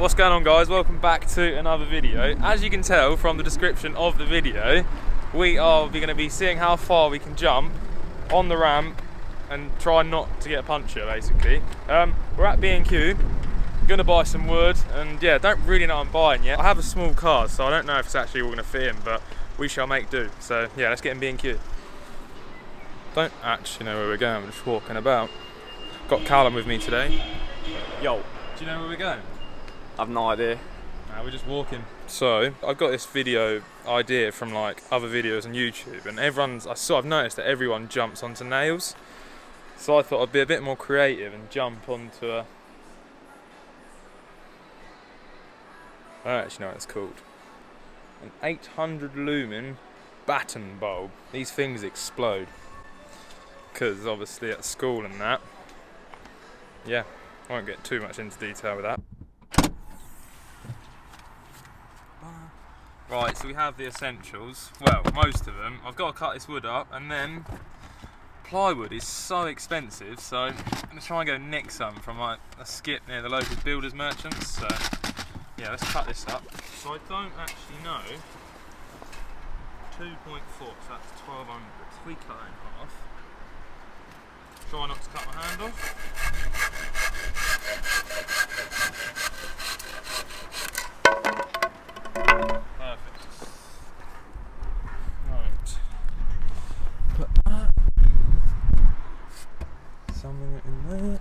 What's going on, guys? Welcome back to another video. As you can tell from the description of the video, we're going to be seeing how far we can jump on the ramp and try not to get a puncture, basically. We're at B&Q, gonna buy some wood, and yeah, don't really know what I'm buying yet. I have a small car, so I don't know if it's actually all gonna fit in, but we shall make do. So yeah, let's get in B&Q. Don't actually know where we're going, I'm just walking about. Got Callum with me today. Yo. Do you know where we're going? I've no idea. Nah, we're just walking. So I've got this video idea from like other videos on YouTube, and I've noticed that everyone jumps onto nails. So I thought I'd be a bit more creative and jump onto a... I don't actually know what it's called. An 800 lumen batten bulb. These things explode. Because obviously at school and that. Yeah, I won't get too much into detail with that. Right, so we have the essentials. Well, most of them. I've got to cut this wood up, and then plywood is so expensive, so I'm going to try and go nick some from like a skip near the local builders merchants. So yeah, let's cut this up. So I don't actually know. 2.4, so that's 1200. So we cut that in half. Try not to cut my hand off. Perfect. Right. Put that. Something in there.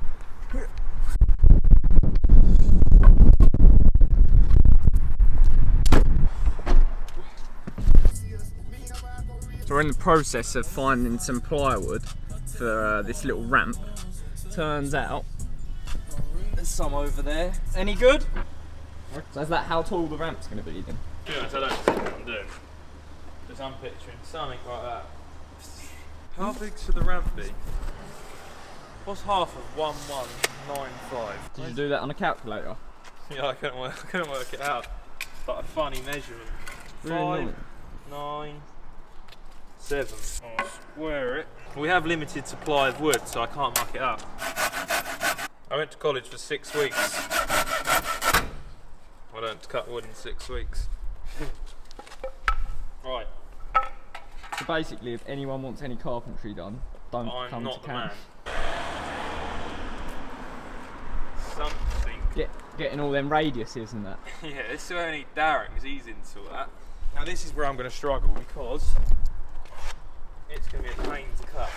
So we're in the process of finding some plywood for this little ramp. Turns out there's some over there. Any good? So is that how tall the ramp's going to be then? To be honest, I don't see what I'm doing. Just I'm picturing something like that. How big should the ramp be? What's half of 1195? Did you do that on a calculator? Yeah, I couldn't work it out. It's like a funny measurement. Really 5, 9, 7. I'll square it. We have limited supply of wood, so I can't muck it up. I went to college for 6 weeks. I learned to cut wood in 6 weeks. Right. So basically, if anyone wants any carpentry done, don't I'm come not to the man. camp. Something. Getting all them radiuses and that. Yeah, this is where I need Darren, because he's into all that. Now this is where I'm going to struggle, because it's going to be a pain to cut.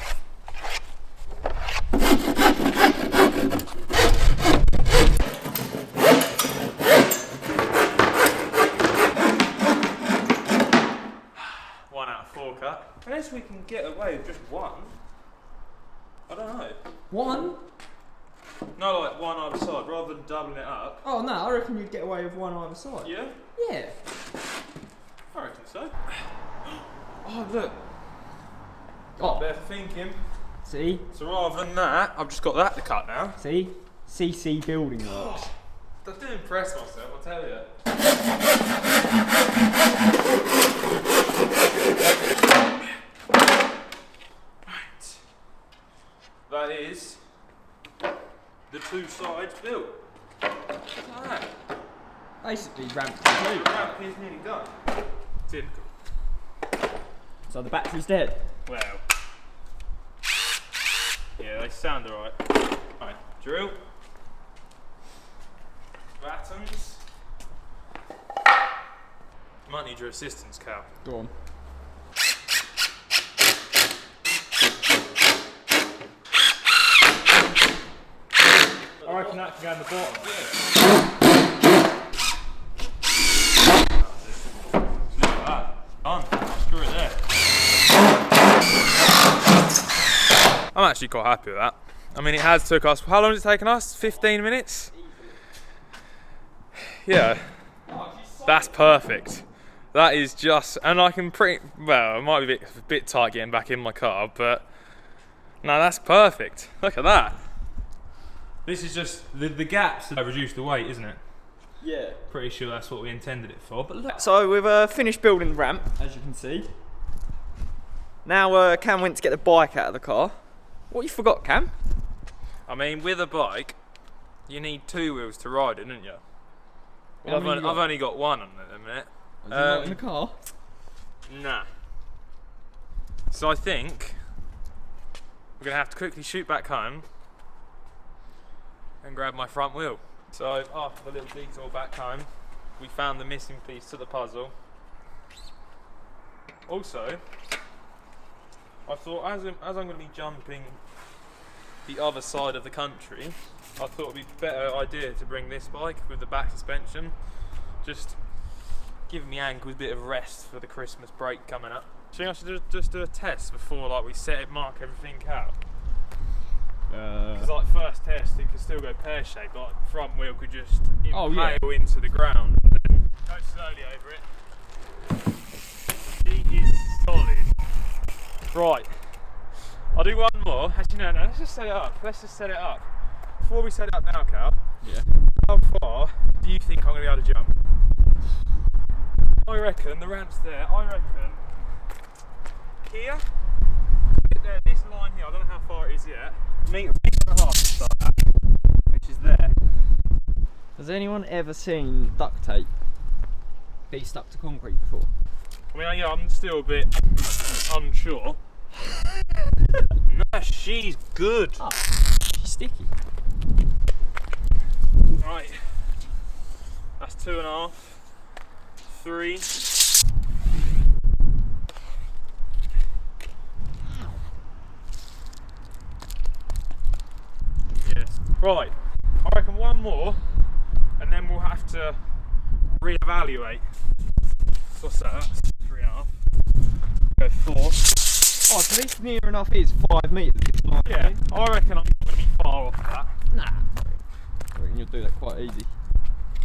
One out of 4 cut. Unless we can get away with just one. I don't know. One? No, like one either side, rather than doubling it up. Oh no, I reckon you'd get away with one either side. Yeah? Yeah. I reckon so. Oh, look. Oh. Better thinking. See? So rather than that, I've just got that to cut now. See? CC Building Works. I do impress myself, I'll tell you. Right. That is the 2 sides built. Look at that. Basically ramp complete. The ramp is nearly done. Typical. So the battery's dead. Well. Yeah, they sound alright. Right, drill. Battens. Might need your assistance, Cal. Go on. I reckon that can go in the bottom. Yeah. Look at that. Done. Screw it there. I'm actually quite happy with that. I mean, it has took us, how long has it taken us? 15 minutes? Yeah. That's perfect. That is just, and I can well, it might be a bit tight getting back in my car, but no, that's perfect. Look at that. This is just, the gaps have reduced the weight, isn't it? Yeah. Pretty sure that's what we intended it for, but look. So we've finished building the ramp, as you can see. Now Cam went to get the bike out of the car. What you forgot, Cam? I mean, with a bike, you need 2 wheels to ride it, don't you? Well, I've only got one on it at the minute. Is it not in the car? Nah. So I think we're gonna have to quickly shoot back home and grab my front wheel. So after the little detour back home, we found the missing piece to the puzzle. Also, I thought as I'm going to be jumping the other side of the country, I thought it'd be a better idea to bring this bike with the back suspension, just giving my ankles a bit of rest for the Christmas break coming up. Do you think I should just do a test before like we set it, mark everything out? Because like first test it could still go pear-shaped, like front wheel could just impale into the ground and then go slowly over it. He is solid. Right, I'll do one more. Actually no, let's just set it up. Before we set it up now, Cal, how far do you think I'm going to be able to jump? I reckon the ramp's there. I reckon here, there, this line here, I don't know how far it is yet. Metre and a half to start at, which is there. Has anyone ever seen duct tape be stuck to concrete before? I mean, yeah, I'm still a bit unsure. No, she's good. Oh, she's sticky. Right, that's 2.5, 3. Yes. Right, I reckon one more, and then we'll have to reevaluate. What's that? That's 3.5. Go 4. Oh, so this near enough is 5 metres. Yeah, I reckon I'm not going to be far off that. Nah. I reckon you'll do that quite easy.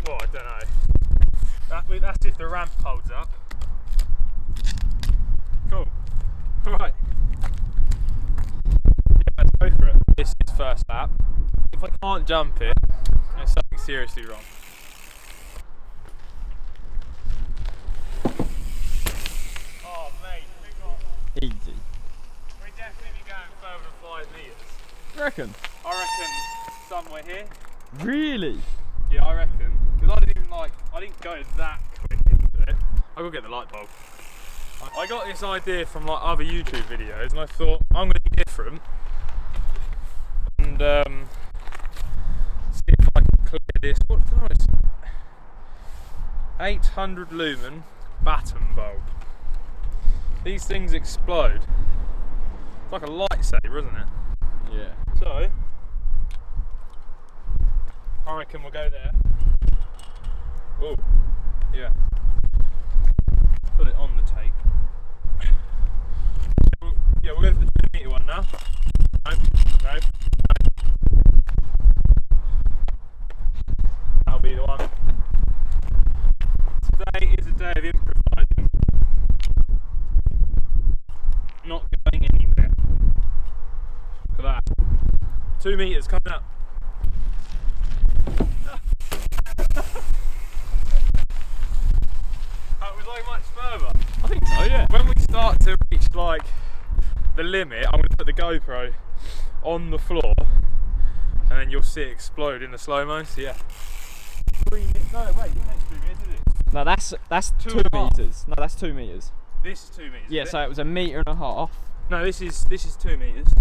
Well, I don't know. That's if the ramp holds up. Cool. Right. Yeah, let's go for it. This is first lap. If I can't jump it, there's something seriously wrong. Oh, mate, Easy. we're definitely going further than 5 metres. You reckon? I reckon somewhere here. Really? Yeah, I reckon. Because I didn't go that quick into it. I gotta get the light bulb. I got this idea from like other YouTube videos, and I thought I'm gonna be different and see if I can clear this. What is 800 lumen baton bulb. These things explode. It's like a lightsaber, isn't it? Yeah. So I reckon we'll go there. Oh, yeah. Put it on the tape. Yeah, we'll go for the 2 metre one now. No. That'll be the one. Today is a day of improvising. Not going anywhere. Look at that. 2 metres coming up. Much further. I think so, yeah. When we start to reach like the limit, I'm going to put the GoPro on the floor and then you'll see it explode in the slow-mo, so yeah. 3 metres, no wait, this ain't 3 metres, is it? No, that's 2 metres. No, that's 2 metres. This is 2 metres. Yeah, so it was 1.5 metres. No, this is 2 metres.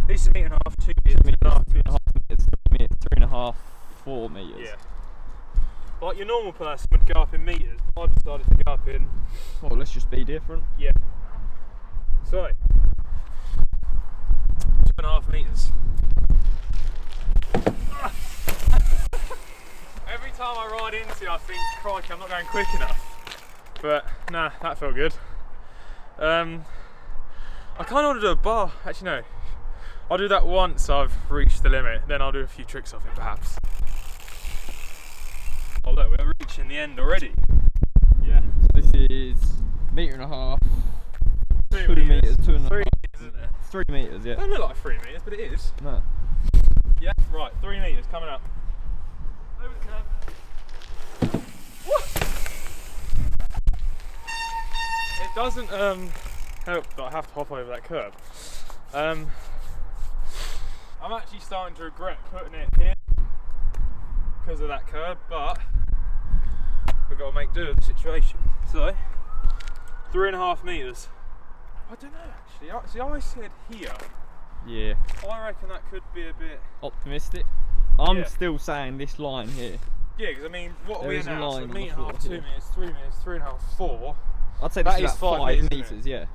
This is 1.5 metres, 2 metres, 2.5 metres. 3.5, 4 metres. Yeah. Like your normal person would go up in metres, but I decided to go up in... Well, let's just be different. Yeah. So, 2.5 metres. Every time I ride into it, I think, crikey, I'm not going quick enough. But, nah, that felt good. I kind of want to do a bar. Actually, no. I'll do that once I've reached the limit, then I'll do a few tricks off it, perhaps. Oh look, we're reaching the end already. Yeah. So this is 1.5 metres. 2 metres, 2.5. 3 metres, isn't it? 3 metres, yeah. It doesn't look like 3 metres, but it is. No. Yeah, right, 3 metres coming up. Over the curb. What? It doesn't help that I have to hop over that curb. I'm actually starting to regret putting it here because of that curb, but make do of the situation. So, 3.5 metres. I don't know actually. See, I said here. Yeah. I reckon that could be a bit optimistic. I'm still saying this line here. Yeah, because I mean, what are we There is a now? line So on the 1.5 floor metres, 2 here. metres, 3 metres, 3.5, 4. I'd say That this is is about 5 5 metres, metres, yeah.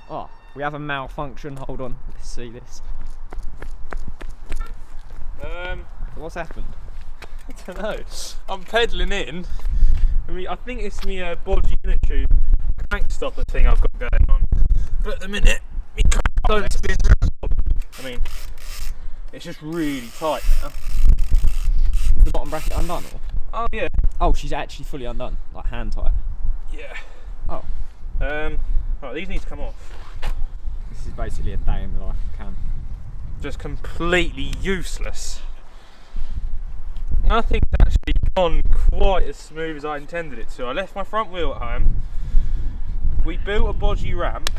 Oh, we have a malfunction. Hold on, let's see this. What's happened? I don't know. I'm pedalling in. I think it's my bodgy inner tube crank stopper thing I've got going on. But at the minute, my crank don't spin round. I mean, it's just really tight now. The bottom bracket undone, or? Oh yeah. Oh, she's actually fully undone, like hand tight. Yeah. Oh. Right, these need to come off. This is basically a day in the life of Cam. Just completely useless. Nothing's actually gone quite as smooth as I intended it to. I left my front wheel at home. We built a bodgy ramp.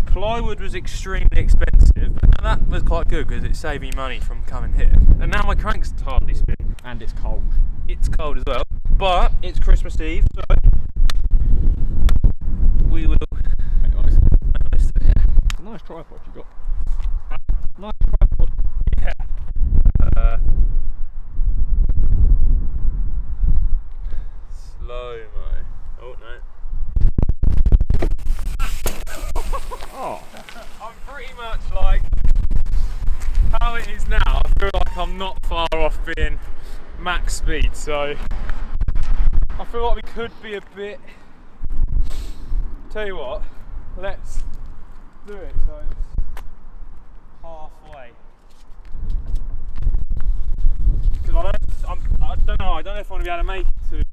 Plywood was extremely expensive, but that was quite good because it saved me money from coming here. And now my crank's hardly spin. And it's cold. It's cold as well, but it's Christmas Eve, so we will Make nice. yeah. Nice tripod you got. Nice tripod. Yeah. Slow-mo. Oh no. Oh. I'm pretty much like how it is now. I feel like I'm not far off being max speed, so I feel like we could be a bit. Tell you what, let's do it so it's halfway. Because I don't know if I want to be able to make it to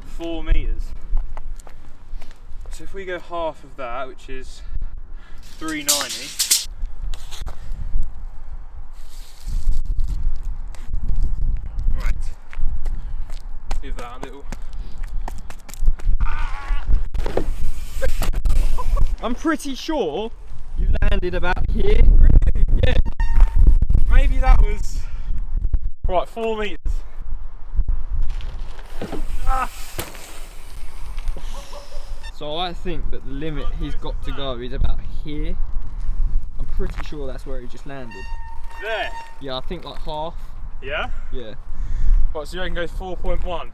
4 metres. So if we go half of that, which is 390. Right. Give that a little. I'm pretty sure you landed about here. Really? Yeah. Maybe that was right, 4 metres. So I think that the limit he's got to go is about here. I'm pretty sure that's where he just landed. There. Yeah, I think like half. Yeah? Yeah. Right, so you reckon go 4.1?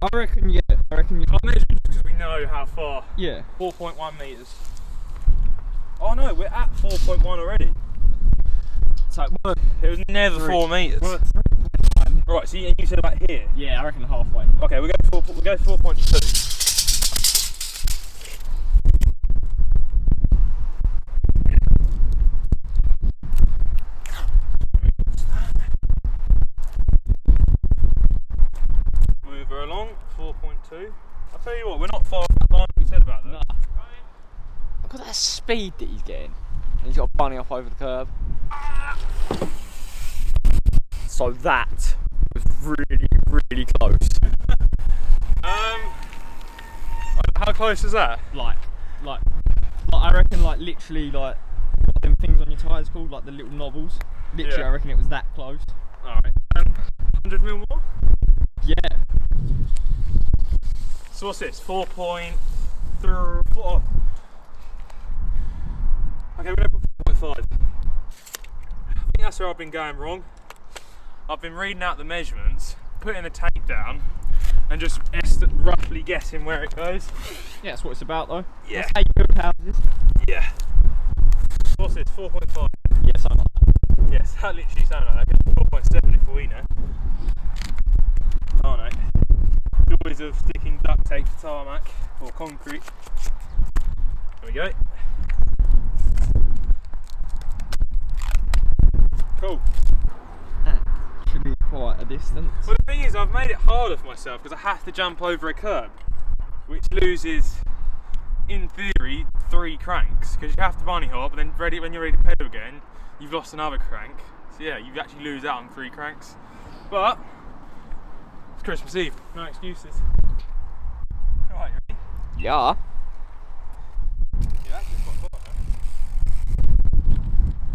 I reckon, yeah. I reckon you. I'll measure it because we know how far. Yeah. 4.1 metres. Oh no, we're at 4.1 already. So It was never 4 metres. Right, so you said about here? yeah, I reckon halfway. Okay, we go 4.2. Move her along, 4.2. I'll tell you what, we're not far off that line we said about that. Nah. Look at that speed that he's getting. And he's got a bunny off over the curb. So that was really, really close. How close is that? Like I reckon like literally like what them things on your tyres called, like the little knobbles. Literally Yeah. I reckon it was that close. Alright. 100 mil more? Yeah. So what's this? 4.3. Oh. Okay, we're going to put 4.5. I think that's where I've been going wrong. I've been reading out the measurements, putting the tank down, and just roughly guessing where it goes. Yeah, that's what it's about though. Yeah. That's how you build houses. Yeah. What's this? 4.5. Yeah, something like that. Yes, that literally sounded like that. 4.7 if we know. Oh no. Joys of sticking duct tape to tarmac or concrete. There we go. Cool. Should be quite a distance. Well, the thing is, I've made it harder for myself because I have to jump over a curb, which loses, in theory, 3 cranks because you have to bunny hop, and then when you're ready to pedal again, you've lost another crank. So yeah, you actually lose out on 3 cranks. But it's Christmas Eve, no excuses. Alright, you ready? Yeah. Yeah, that's just quite far, huh?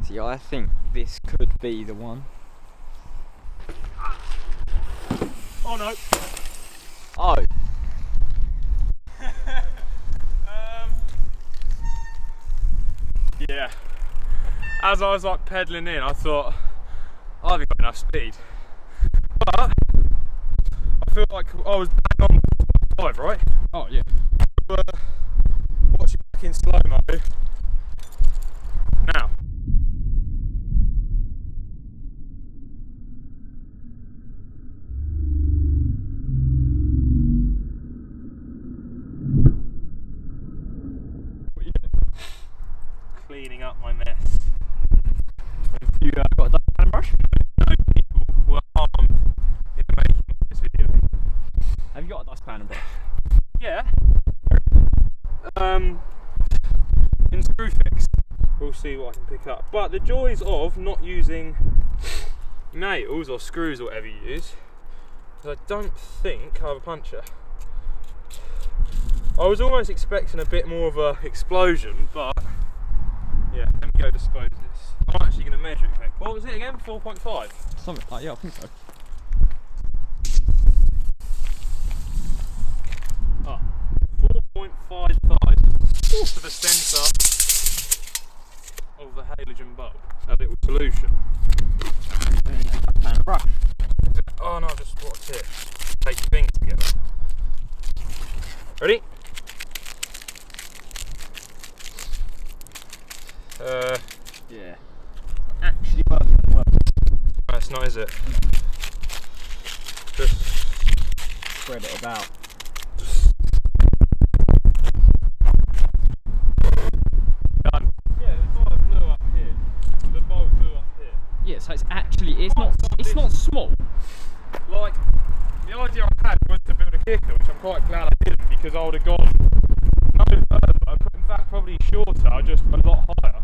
See, I think this could be the one. Oh no. Oh. Yeah. As I was like pedalling in, I thought I haven't got enough speed. But I feel like I was bang on 5, right? Oh yeah. Watch it back in slow mo. Now. What are you doing? Cleaning up my mess. You got a dustpan and brush? No people were harmed in the making of this video. Have you got a dustpan and brush? Yeah. In Screwfix, we'll see what I can pick up. But the joys of not using nails or screws or whatever you use, is I don't think I have a puncture. I was almost expecting a bit more of a explosion, but yeah, let me go dispose this. I'm actually going to measure it quick. What was it again? 4.5? Something like, yeah, I think so. Oh, 4.55 for the centre of the halogen bulb. A little solution. Dustpan and brush. Oh no, just what's it? Take things together. Ready? Yeah. Actually working. No, it's not, is it? Just Spread it about. done. Yeah, the bulb blew up here. The bulb blew up here. Yeah, so it's not small. Like, the idea I had was to build a kicker, which I'm quite glad I didn't, because I would have gone no further, in fact probably shorter, just a lot higher,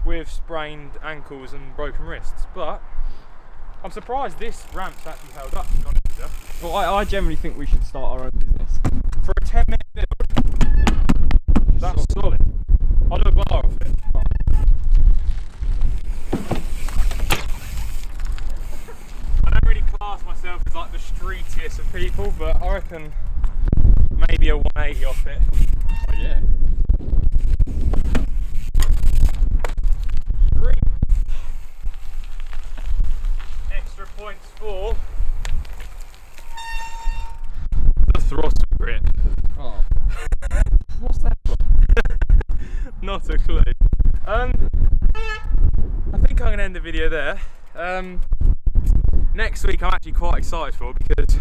with sprained ankles and broken wrists. But I'm surprised this ramp's actually held up, to be honest with you. Well, I generally think we should start our own business. For a 10-minute build, that's solid. I'll do a bar off it. I don't really class myself as like the streetiest of people, but I reckon maybe a 180 off it. Oh yeah. Street. Extra points for the throttle grip. Oh. What's that for? Not a clue. I think I'm going to end the video there. Next week I'm actually quite excited for, because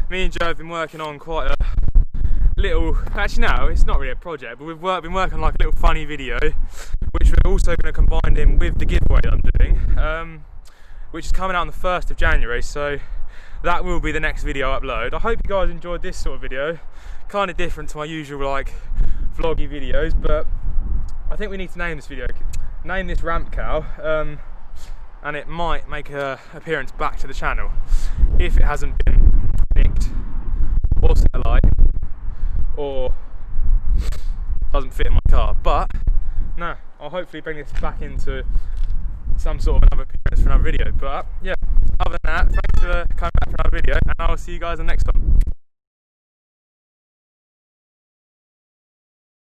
me and Joe have been working on quite a little, actually no, it's not really a project, but we've been working on like a little funny video, which we're also going to combine in with the giveaway that I'm doing, which is coming out on the 1st of January, so that will be the next video I upload. I hope you guys enjoyed this sort of video, kind of different to my usual like vloggy videos, but I think we need to name this video, name this ramp cow, and it might make an appearance back to the channel if it hasn't been nicked or set alight or doesn't fit in my car. But no, I'll hopefully bring this back into some sort of another appearance for another video. But yeah, other than that, thanks for coming back for another video, and I'll see you guys in the next one.